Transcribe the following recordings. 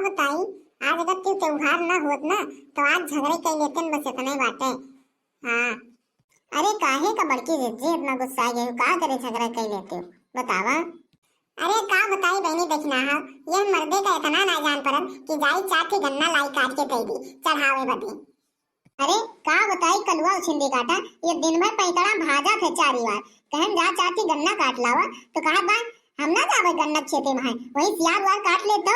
बताई, आज अगर तू त्योहार ना होत ना तो आज झगड़े कई लेते बस इतने बाटे। हाँ, अरे काहे का बड़की जिज्जी इतना गुस्सा आ गई, का करे झगड़ा कई लेते हो बतावा। अरे का बताई बहनी देखना हा, ये मर्दे का इतना ना जान परन कि जाई चार के गन्ना लाई काट के दे दी चढ़ावे बदे। अरे का बताई कलुआ उछिंदी काटा, ये दिन भर पैतरा भाजा थे चारी बार, कहन जा चार के गन्ना काट लावा तो कहा बा हम ना जावे गन्ना खेते में, वही सियार वार काट ले दो।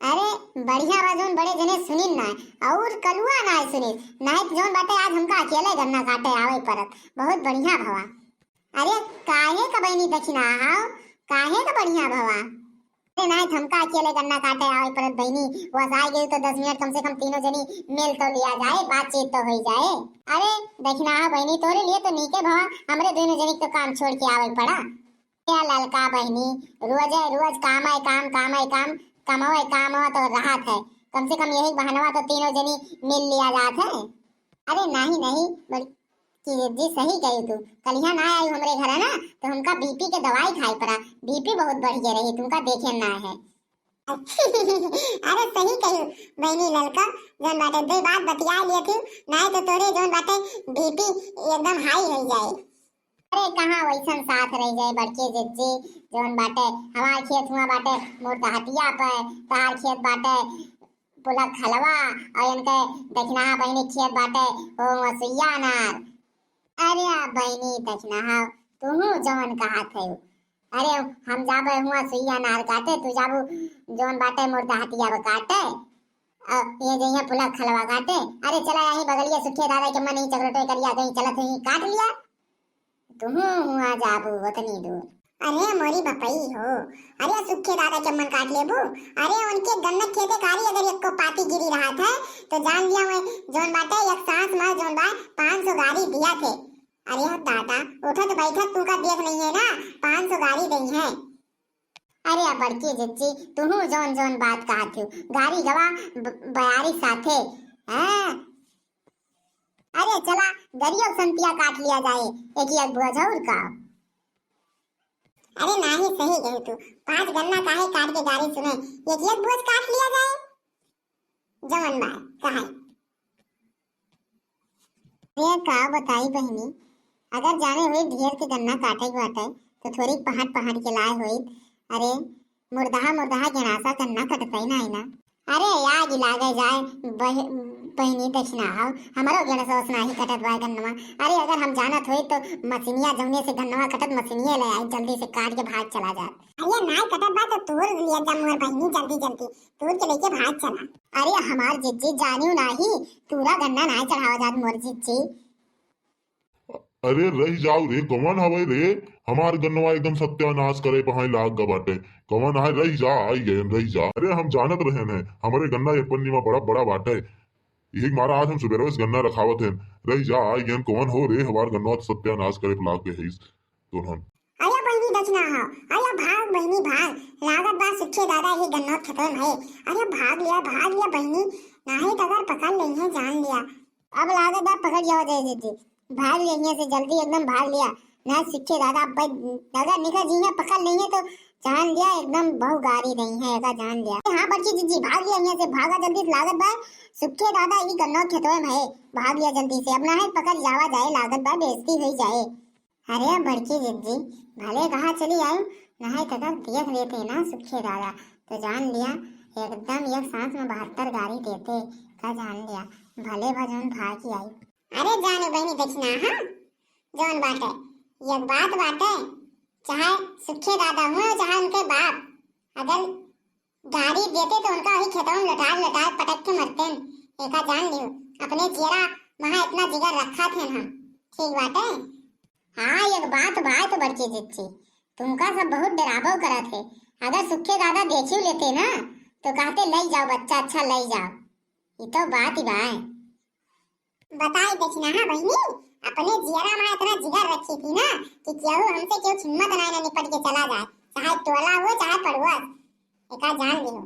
अरे बढ़िया बा जोन बड़े जने सुनिन ना और कलुआ ना सुनिन ना जोन बाटे आज हमका अकेले गन्ना काटे आवे परत, बहुत बढ़िया भवा। अरे काहे का बहनी दक्षिणा हाव, काहे का बढ़िया भवा। अरे ना हमका अकेले गन्ना काटे आवे परत बहनी, बस आ गई तो 10 मिनट कम से कम तीनों जनी मिल तो लिया जाए, बातचीत तो हो जाए। अरे दक्षिणा बहनी तोरे लिए तो नीके भवा, हमरे दोनों जनी तो काम छोड़ के आवे पड़ा। क्या ललका बहनी, रोज रोज काम है काम, काम है काम, कमाओ काम हो तो राहत है, कम से कम यही बहाना तो तीनों जनी मिल लिया जात है। अरे नहीं नहीं जी सही कही तू, कल यहाँ ना आई हमरे घर है ना तो हमका बीपी के दवाई खाई पड़ा, बीपी बहुत बढ़ गया रही तुमका देखे ना है। अरे सही कही बहनी ललका, जोन बाटे दे बात बतिया लिए थी नहीं तो तोरे जोन बाटे बीपी एकदम हाई हो जाए। अरे कहाँ वैसन साथ रह जाए बड़के जिज्जी, जोन बाटे हमार खेत हुआ बाटे मोर हटिया पे, तार खेत बाटे पुलक खलवा और इनके दक्षिणा बहनी खेत बाटे ओ मसुइया नार। अरे बहनी दक्षिणा तू जवन कहा थे, अरे हम जाबे हुआ सुइया नार काटे, तू जाबू जोन बाटे मोर हटिया पे काटे, ये जइया पुलक खलवा काटे। अरे चला यही बगलिया सुखे दादा के मन ही चकरोटे करिया कहीं चलत ही काट लिया, तुम हुआ जाबू उतनी दूर। अरे मोरी बपई हो, अरे सुखे दादा के मन काट लेबू, अरे उनके गन्ना खेते कारी अगर एक को पाती गिरी रहा था तो जान लिया मैं जोन बाटे एक सांस में जोन बा 500 गाड़ी दिया थे। अरे दादा उठा तो बैठा तू का देख नहीं है ना, 500 गाड़ी दी है। अरे बड़की जिज्जी तू जोन जोन बात कहा थी, गाड़ी गवा बयारी साथे हैं। अरे चला गरियो संतिया काट लिया जाए एक एक बुझौर का। अरे नहीं सही कही तू, 5 गन्ना काहे काट के गाड़ी सुने, एक बोझ काट लिया जाए जवन बार कहा। ये का बताई बहनी, अगर जाने हुई ढेर के गन्ना काटे बाटे तो थोड़ी पहाड़ पहाड़ के लाए हुई। अरे मुर्दाहा मुर्दाहा गनासा गन्ना कटता ही ना। अरे याद लागे जाए बहनी दक्षिणा हमारो गणसोस नहीं कटत बा गन्नवा। अरे अगर हम जानत होई तो मशीनिया जमने से गन्नवा कटत मशीनिया ले आई जल्दी से काट के भाग चला जा। अरे नहीं कटत बा तो तोड़ लिया जा मोर बहनी, जल्दी जल्दी तोड़ के लेके भाग चला। अरे हमार जिज्जी जानियो नहीं पूरा गन्ना नहीं चढ़ावा जात मोर जिज्जी। अरे रही जाओ रे, कौन हवे रे हमार गन्नवा एकदम सत्यानाश करे बहाई लाग गबाटे, कौन है रही जा आई गए रही जा। अरे हम जानत रहे हैं हमारे गन्ना ये पन्नी में बड़ा बड़ा बाटे, एक मारा आज हम सुबह गन्ना रखावत हैं, रही जा आई गए कौन हो रे हमार गन्नवा सत्यानाश करे लाग के है तो हम। अरे बहनी दक्षिणा अरे भाग बहनी भाग, लागत बा सुखे दादा ही गन्ना खत्म है। अरे भाग लिया बहनी, नहीं तो अगर पकड़ लेंगे जान लिया। अब लागत बा पकड़ जाओ जय जी, भाग लेंगे से जल्दी एकदम भाग लिया ना सुखे दादा, अगर निकल जी पकड़ लेंगे तो जान लिया एकदम बहु गाड़ी नहीं है ऐसा जान लिया। हाँ बच्ची जी भाग लिया यहाँ से, भागा जल्दी से, लागत बा सुखे दादा ये गन्ना खेतों में है, भाग लिया जल्दी से, अपना है पकड़ जावा जाए, लागत बा बेइज्जती हो जाए। अरे बड़की जिज्जी भले कहा चली आयो, नहीं तो देख लेते ना सुखे दादा तो जान लिया एकदम एक सांस में 72 गाड़ी देते का जान लिया, भले भजन भाग ही आई। अरे जाने बहनी दक्षिणा जोन बाटे ये बात बाटे, चाहे सुखे दादा हुए चाहे उनके बाप, अगर गाड़ी देते तो उनका वही खेतों में लटार पटक के मरते हैं, एका जान लियो अपने चेहरा वहां इतना जिगर रखा थे हम, ठीक बाटे। हाँ एक बात बड़की जिज्जी तुमका सब बहुत डरावो करा थे, अगर सुखे दादा देख लेते ना तो कहते ले जाओ बच्चा अच्छा ले जाओ, ये तो बात ही बात बताई दक्षिणा बहनी, अपने जियरा में इतना जिगर रखी थी ना कि केहू हमसे क्यों हिम्मत ना निपट के चला जाए, चाहे टोला हो चाहे पड़ोस, एका जान लियो।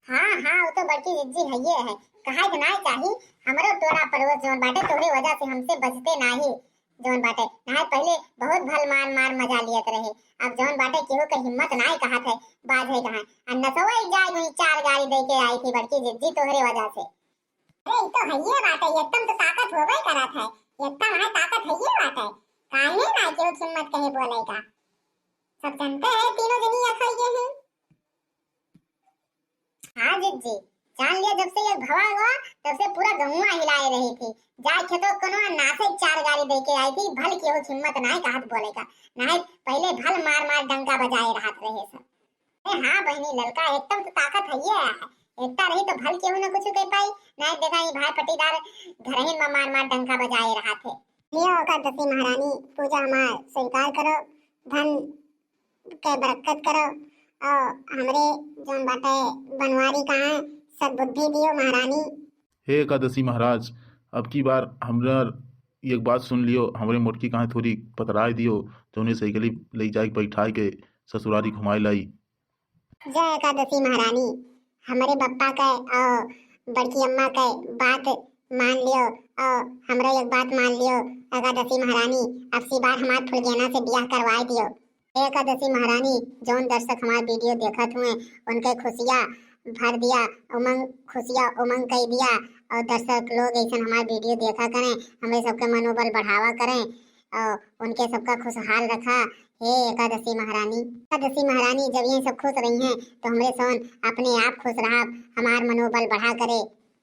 हाँ वो तो बड़की जिज्जी है कहा ना चाहिए, हमरो टोला पड़ोस जोन बाटे तोरे वजह से हमसे बचते नहीं, जोन बाटे नाहे पहले बहुत भल मार मार मजा लियत रहे। अब जोन बाटे केहू के हिम्मत नाय कहा थे बाज है कहा अन्नसवा जाय वही 4 गाड़ी दे के आई थी बड़की जिद्दी तोहरे वजह से। अरे ई तो हइये बात है एकदम तो ताकत होबे करत है एकदम है ताकत हइये बात है काहे ना केहू हिम्मत कहे बोले का सब जानते हैं तीनों जनी अखइए हैं। हाँ जिद्दी जान लिया जब से ये भवा हुआ तब से पूरा गहुआ हिलाए रही थी जाय खेतो कोनो नासे 4 गाड़ी दे के आई थी भल केहू हिम्मत नाय कहत बोले का नाहे पहले भल मार मार डंका बजाए रहत रहे सब। अरे हाँ बहनी लड़का एकदम तो ताकत हइये है एकता रही तो भल केहू न कुछ कह पाई नाय देखा ई भाई पट्टीदार घरहिन में मार मार डंका बजाए रहा थे। लियो एकादशी महारानी पूजा हमार स्वीकार करो धन के बरकत करो और हमरे जोन बाटे बनवारी कहाँ सद्बुद्धि दियो महारानी। हे एकादशी महाराज अब की बार हमरा एक बात सुन लियो हमरे मोटकी कहाँ थोड़ी पतराय दियो जौने सही गली ले जाके बैठाए के ससुरारी घुमाए लाई। जय एकादशी महारानी हमारे बप्पा के और बड़की अम्मा के बात मान लियो और हमरा एक बात मान लियो एकादशी महारानी अब सी बार हमार फुलगेना से ब्याह करवाए दियो। एकादशी महारानी जौन दर्शक हमार वीडियो देखत हुए उनके खुशियाँ भर दिया उमंग खुशियाँ उमंग कह दिया और दर्शक लोग ऐसा हमारे वीडियो देखा करें हमें सबका मनोबल बढ़ावा करें और उनके सबका खुशहाल रखा। हे एकादशी महारानी जब ये सब खुश रही हैं तो हमरे सोन अपने आप खुश रहा हमार मनोबल बढ़ा करे।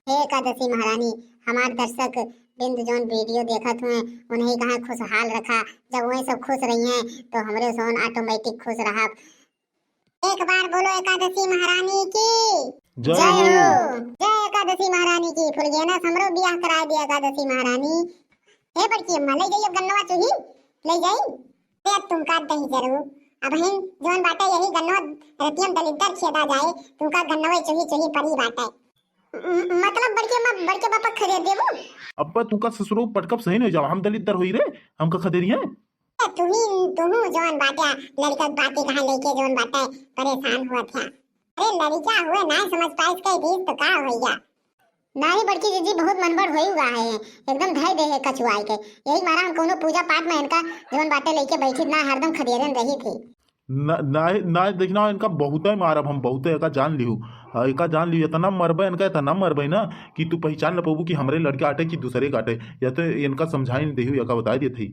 हे एकादशी महारानी हमार दर्शक बिंद जोन वीडियो देखत हुए उन्हें कहाँ खुशहाल रखा जब वही सब खुश रही हैं तो हमरे सोन ऑटोमेटिक खुश रहा। एक बार बोलो एकादशी महारानी की जय जय हो। हो। जय एकादशी महारानी की फुलगेना हमरो ब्याह करा दिया एकादशी महारानी। हे बड़की अम्मा ले जाइयो गन्नवा चुही ले जाई ते तुम का दही जरूर अब हिन जोन बाटे यही गन्नवा रतियम दलिद्दर खेदा जाए तुमका गन्नवा चुही चुही परी बाटे मतलब बड़की अम्मा बड़के बापा खरीद देबो। अब्बा तुमका ससुरो पटकब सही नहीं जाओ हम दलित होई रे हमका खदेरी है तुहू जोन बाटे लड़का बाटे कहाँ लेके जोन बाटे परेशान हुआ था। अरे लड़का हुए ना समझ पाइस के बीच तो का होइया नारी बड़की दीदी बहुत मनबड़ होई हुआ है एकदम धय दे है कछुआई के यही मारा हम कोनो पूजा पाठ में इनका जोन बाटे लेके बैठी ना हरदम खदेरन रही थी। ना देखना इनका बहुत मारब हम बहुत एका जान लिहू एका जान लिहू इतना मरबे इनका इतना मरबे ना कि तू पहचान न पाबू कि हमरे लड़के आटे कि दूसरे काटे या तो इनका समझाई नहीं देहू एका बता दी थी।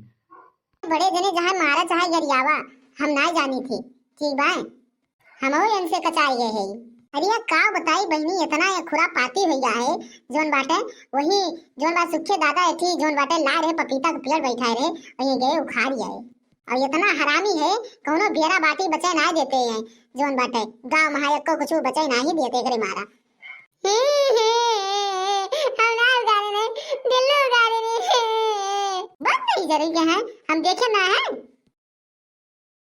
बड़े जने जहाँ मारा चाहे गरियावा हम ना जानी थी ठीक बा हमो इनसे कचाई गए है। अरे यार का बताई बहनी इतना ये खुरा पाती भैया है जोन बाटे वही जोन बात सुखे दादा थी जोन बाटे ला रहे पपीता के पेड़ बैठा रहे और ये गए उखाड़ गए और इतना हरामी है कोनो बेरा बाटी बचे ना देते हैं जोन बाटे गांव महायक को कुछ बचे ना ही देते करे मारा हम ना उगारे ने दिल्ली उगारे ने बस नहीं जरूरी है हम देखे ना है।